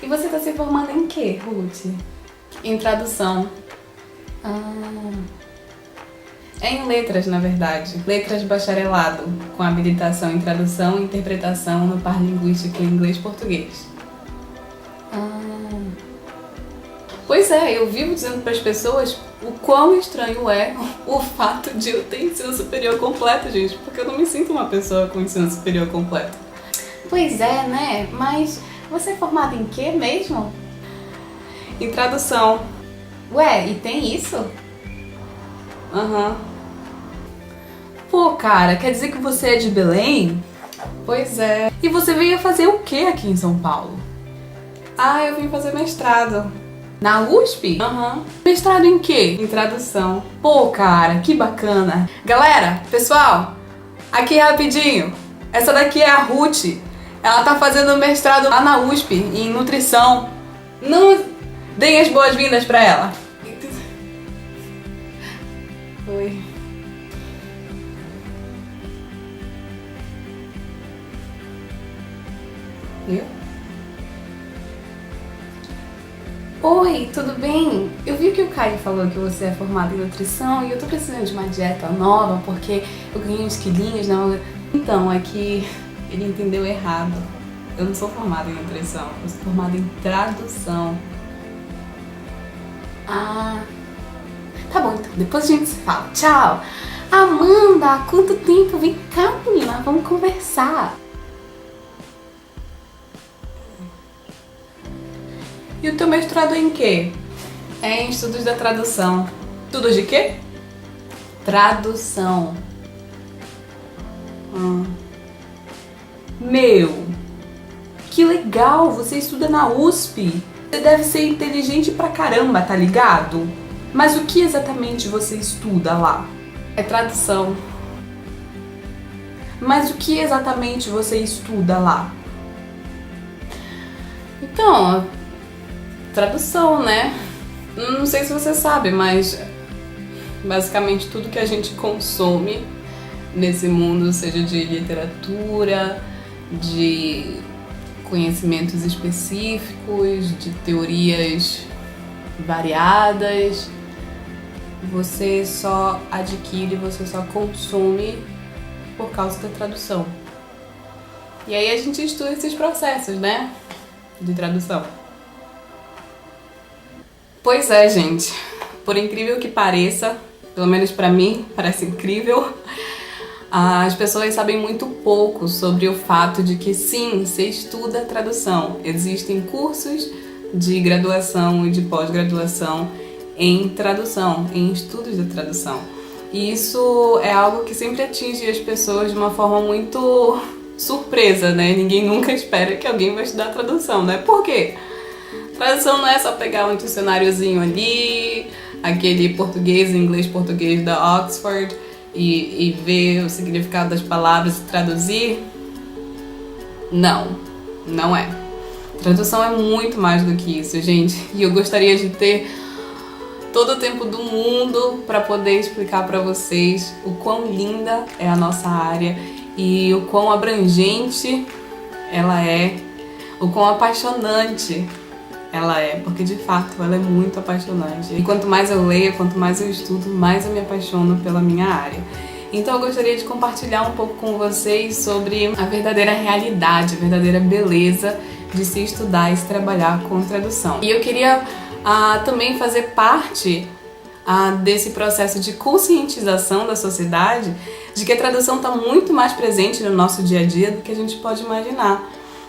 E você tá se formando em quê, Ruth? Em tradução. É em letras, na verdade. Letras bacharelado, com habilitação em tradução e interpretação no par linguístico inglês-português. Pois é, eu vivo dizendo para as pessoas o quão estranho é o fato de eu ter ensino superior completo, gente, porque eu não me sinto uma pessoa com ensino superior completo. Pois é, né? Mas você é formada em quê mesmo? Em tradução. Ué, e tem isso? Pô, cara, quer dizer que você é de Belém? Pois é. E você veio fazer o que aqui em São Paulo? Eu vim fazer mestrado. Na USP? Mestrado em quê? Em tradução. Pô, cara, que bacana. Galera, pessoal, aqui rapidinho. Essa daqui é a Ruth. Ela tá fazendo mestrado lá na USP, em nutrição. Não deem as boas-vindas pra ela. Oi. Eu? Oi, tudo bem? Eu vi que o Caio falou que você é formado em nutrição e eu tô precisando de uma dieta nova porque eu ganhei uns quilinhos, não. Então, é que ele entendeu errado. Eu não sou formada em nutrição, eu sou formada em tradução. Tá bom, então, depois a gente se fala. Tchau! Amanda, há quanto tempo? Vem cá, menina, vamos conversar. E o teu mestrado é em quê? É em estudos da tradução. Estudos de quê? Tradução. Meu, que legal! Você estuda na USP. Você deve ser inteligente pra caramba, tá ligado? Mas o que exatamente você estuda lá? É tradução. Mas o que exatamente você estuda lá? Então, tradução, né? Não sei se você sabe, mas basicamente tudo que a gente consome nesse mundo, seja de literatura, de conhecimentos específicos, de teorias variadas, você só adquire, você só consome por causa da tradução. E aí a gente estuda esses processos, né? De tradução. Pois é, gente. Por incrível que pareça, pelo menos pra mim, parece incrível, as pessoas sabem muito pouco sobre o fato de que sim, se estuda tradução. Existem cursos de graduação e de pós-graduação em tradução, em estudos de tradução. E isso é algo que sempre atinge as pessoas de uma forma muito surpresa, né? Ninguém nunca espera que alguém vai estudar tradução, né? Por quê? Tradução não é só pegar um dicionáriozinho ali, aquele português, inglês, português da Oxford e ver o significado das palavras e traduzir. Não, não é. Tradução é muito mais do que isso, gente. E eu gostaria de ter todo o tempo do mundo para poder explicar para vocês o quão linda é a nossa área e o quão abrangente ela é, o quão apaixonante ela é, porque de fato ela é muito apaixonante. E quanto mais eu leio, quanto mais eu estudo, mais eu me apaixono pela minha área. Então eu gostaria de compartilhar um pouco com vocês sobre a verdadeira realidade, a verdadeira beleza de se estudar e se trabalhar com tradução. E eu queria também fazer parte desse processo de conscientização da sociedade de que a tradução está muito mais presente no nosso dia a dia do que a gente pode imaginar.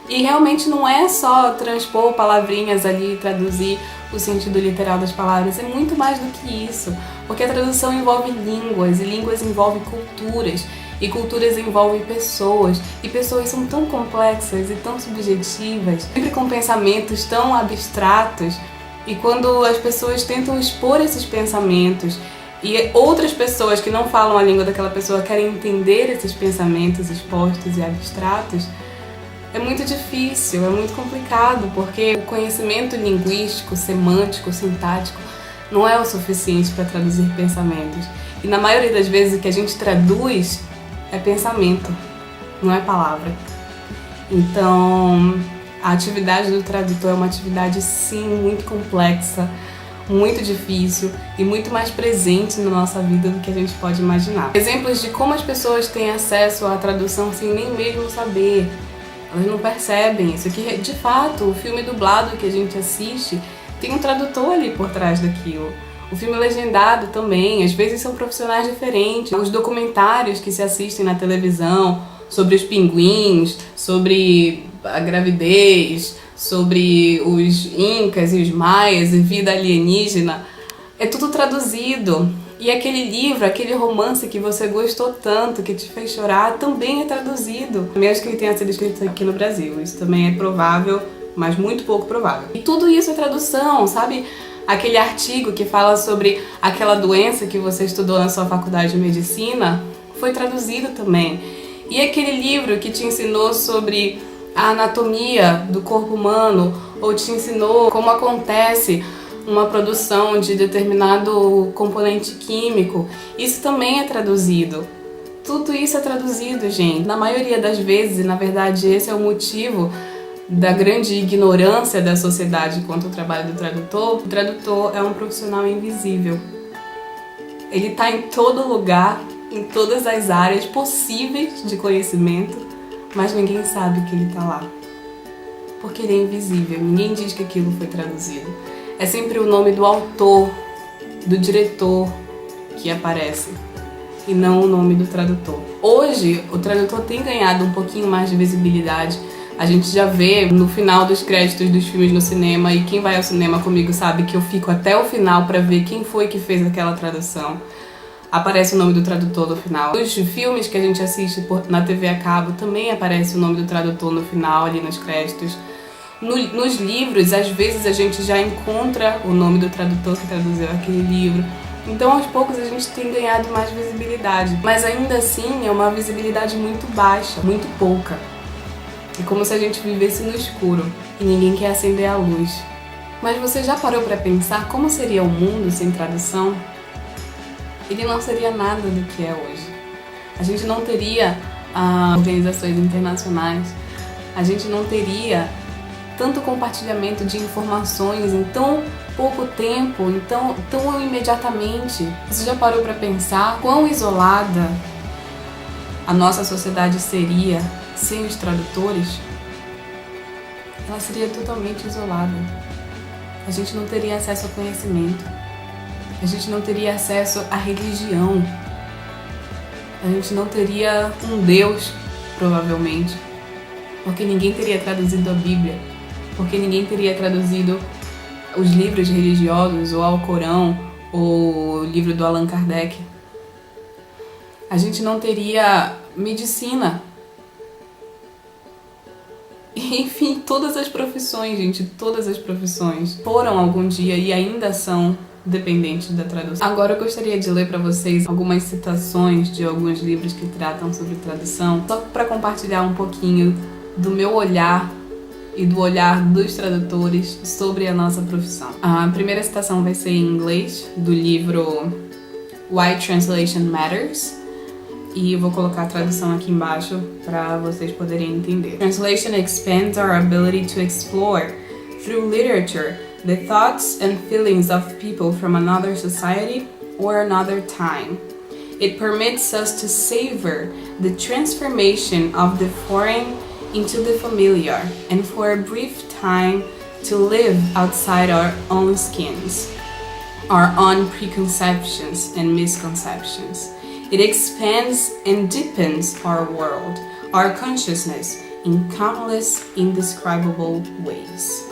E realmente não é só transpor palavrinhas ali e traduzir o sentido literal das palavras, é muito mais do que isso, porque a tradução envolve línguas, e línguas envolvem culturas, e culturas envolvem pessoas, e pessoas são tão complexas e tão subjetivas, sempre com pensamentos tão abstratos, e quando as pessoas tentam expor esses pensamentos e outras pessoas que não falam a língua daquela pessoa querem entender esses pensamentos expostos e abstratos, é muito difícil, é muito complicado, porque o conhecimento linguístico, semântico, sintático não é o suficiente para traduzir pensamentos. E na maioria das vezes o que a gente traduz é pensamento, não é palavra. Então, A atividade do tradutor é uma atividade, sim, muito complexa, muito difícil e muito mais presente na nossa vida do que a gente pode imaginar. Exemplos de como as pessoas têm acesso à tradução sem nem mesmo saber. Elas não percebem isso, que de fato o filme dublado que a gente assiste tem um tradutor ali por trás daquilo. O filme legendado também, às vezes são profissionais diferentes. Os documentários que se assistem na televisão sobre os pinguins, sobre a gravidez, sobre os incas e os maias e vida alienígena, é tudo traduzido. E aquele livro, aquele romance que você gostou tanto, que te fez chorar, também é traduzido. Mesmo que ele tenha sido escrito aqui no Brasil. Isso também é provável, mas muito pouco provável. E tudo isso é tradução, sabe? Aquele artigo que fala sobre aquela doença que você estudou na sua faculdade de medicina, foi traduzido também. E aquele livro que te ensinou sobre a anatomia do corpo humano, ou te ensinou como acontece uma produção de determinado componente químico, isso também é traduzido. Tudo isso é traduzido, gente. Na maioria das vezes, e na verdade esse é o motivo da grande ignorância da sociedade quanto ao trabalho do tradutor, o tradutor é um profissional invisível. Ele está em todo lugar, em todas as áreas possíveis de conhecimento, mas ninguém sabe que ele está lá. Porque ele é invisível, ninguém diz que aquilo foi traduzido. É sempre o nome do autor, do diretor que aparece, e não o nome do tradutor. Hoje, o tradutor tem ganhado um pouquinho mais de visibilidade. A gente já vê no final dos créditos dos filmes no cinema, e quem vai ao cinema comigo sabe que eu fico até o final para ver quem foi que fez aquela tradução. Aparece o nome do tradutor no final. Os filmes que a gente assiste na TV a cabo também aparece o nome do tradutor no final, ali nos créditos. Nos livros, às vezes a gente já encontra o nome do tradutor que traduziu aquele livro. Então, aos poucos, a gente tem ganhado mais visibilidade. Mas ainda assim, é uma visibilidade muito baixa, muito pouca. É como se a gente vivesse no escuro e ninguém quer acender a luz. Mas você já parou para pensar como seria o mundo sem tradução? Ele não seria nada do que é hoje. A gente não teria organizações internacionais, a gente não teria tanto compartilhamento de informações em tão pouco tempo, então tão imediatamente. Você já parou para pensar quão isolada a nossa sociedade seria sem os tradutores? Ela seria totalmente isolada. A gente não teria acesso ao conhecimento. A gente não teria acesso à religião. A gente não teria um Deus, provavelmente. Porque ninguém teria traduzido a Bíblia. Porque ninguém teria traduzido os livros religiosos, ou Alcorão, ou o livro do Allan Kardec. A gente não teria medicina. Enfim, todas as profissões, gente, todas as profissões foram algum dia e ainda são dependentes da tradução. Agora eu gostaria de ler para vocês algumas citações de alguns livros que tratam sobre tradução, só para compartilhar um pouquinho do meu olhar e do olhar dos tradutores sobre a nossa profissão. A primeira citação vai ser em inglês, do livro Why Translation Matters, e eu vou colocar a tradução aqui embaixo para vocês poderem entender. Translation expands our ability to explore, through literature, the thoughts and feelings of people from another society or another time. It permits us to savor the transformation of the foreign into the familiar, and for a brief time to live outside our own skins, our own preconceptions and misconceptions. It expands and deepens our world, our consciousness, in countless indescribable ways.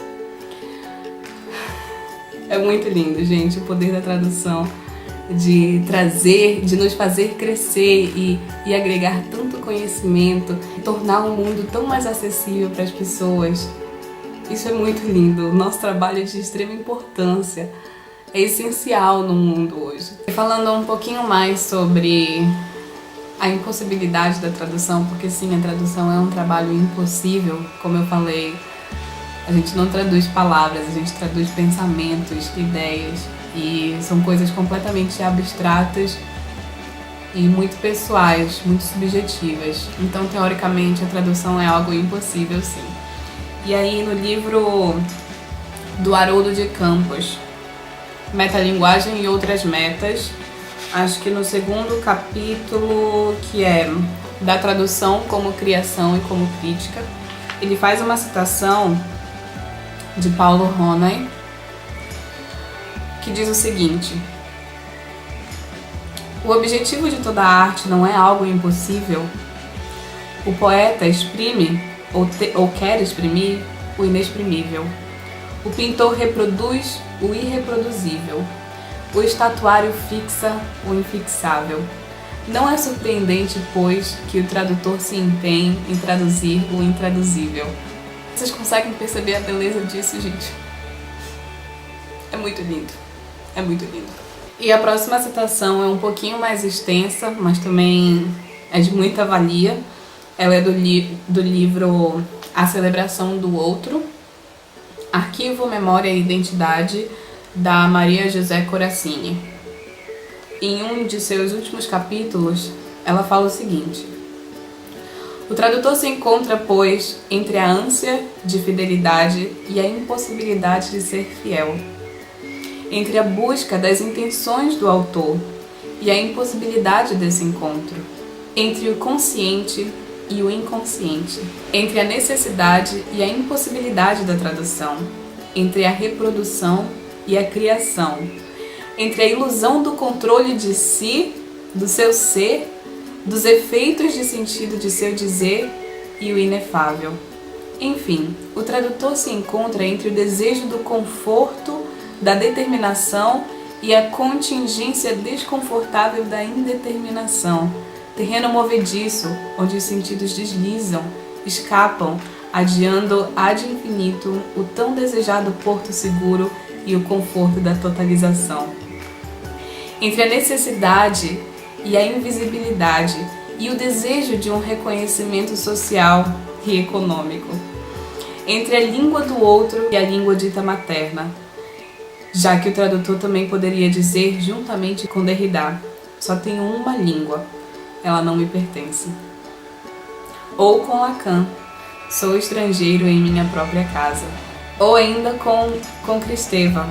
É muito lindo, gente, o poder da tradução, de trazer, de nos fazer crescer e agregar tanto conhecimento, tornar o mundo tão mais acessível para as pessoas. Isso é muito lindo. O nosso trabalho é de extrema importância. É essencial no mundo hoje. Falando um pouquinho mais sobre a impossibilidade da tradução, porque sim, a tradução é um trabalho impossível, como eu falei. A gente não traduz palavras, a gente traduz pensamentos, ideias, e são coisas completamente abstratas e muito pessoais, muito subjetivas. Então, teoricamente, a tradução é algo impossível, sim. E aí no livro do Haroldo de Campos, Metalinguagem e Outras Metas, acho que no segundo capítulo, que é da tradução como criação e como crítica, ele faz uma citação de Paulo Ronay, que diz o seguinte: o objetivo de toda arte não é algo impossível. O poeta exprime, ou quer exprimir, o inexprimível. O pintor reproduz o irreproduzível. O estatuário fixa o infixável. Não é surpreendente, pois, que o tradutor se empenhe em traduzir o intraduzível. Vocês conseguem perceber a beleza disso, gente? É muito lindo. É muito lindo. E a próxima citação é um pouquinho mais extensa, mas também é de muita valia. Ela é do livro A Celebração do Outro, Arquivo, Memória e Identidade, da Maria José Corazzini. Em um de seus últimos capítulos, ela fala o seguinte: o tradutor se encontra, pois, entre a ânsia de fidelidade e a impossibilidade de ser fiel, entre a busca das intenções do autor e a impossibilidade desse encontro, entre o consciente e o inconsciente, entre a necessidade e a impossibilidade da tradução, entre a reprodução e a criação, entre a ilusão do controle de si, do seu ser, dos efeitos de sentido de seu dizer e o inefável. Enfim, o tradutor se encontra entre o desejo do conforto, da determinação e a contingência desconfortável da indeterminação, terreno movediço, onde os sentidos deslizam, escapam, adiando ad infinito o tão desejado porto seguro e o conforto da totalização. Entre a necessidade e a invisibilidade e o desejo de um reconhecimento social e econômico. Entre a língua do outro e a língua dita materna, já que o tradutor também poderia dizer, juntamente com Derrida, só tenho uma língua, ela não me pertence. Ou com Lacan, sou estrangeiro em minha própria casa. Ou ainda com Kristeva,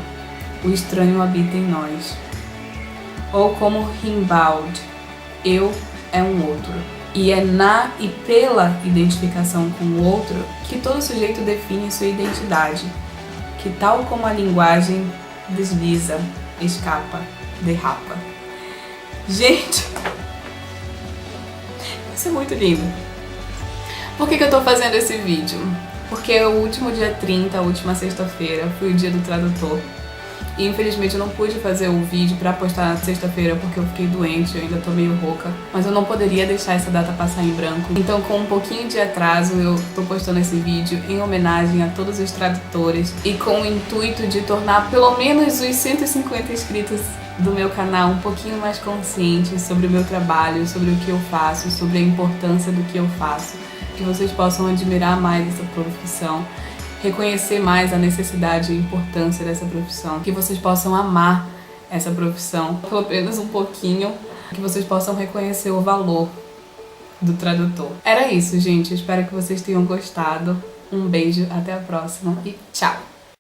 o estranho habita em nós. Ou como Rimbaud, eu é um outro. E é na e pela identificação com o outro que todo sujeito define sua identidade, que tal como a linguagem desliza, escapa, derrapa. Gente, isso é muito lindo. Por que eu tô fazendo esse vídeo? Porque o último dia 30, a última sexta-feira, foi o dia do tradutor. E infelizmente eu não pude fazer o vídeo pra postar na sexta-feira porque eu fiquei doente, eu ainda tô meio rouca. Mas eu não poderia deixar essa data passar em branco. Então, com um pouquinho de atraso, eu tô postando esse vídeo em homenagem a todos os tradutores e com o intuito de tornar pelo menos os 150 inscritos do meu canal um pouquinho mais conscientes sobre o meu trabalho, sobre o que eu faço, sobre a importância do que eu faço. Que vocês possam admirar mais essa profissão, reconhecer mais a necessidade e a importância dessa profissão, que vocês possam amar essa profissão, pelo menos um pouquinho, que vocês possam reconhecer o valor do tradutor. Era isso, gente. Espero que vocês tenham gostado. Um beijo, até a próxima e tchau!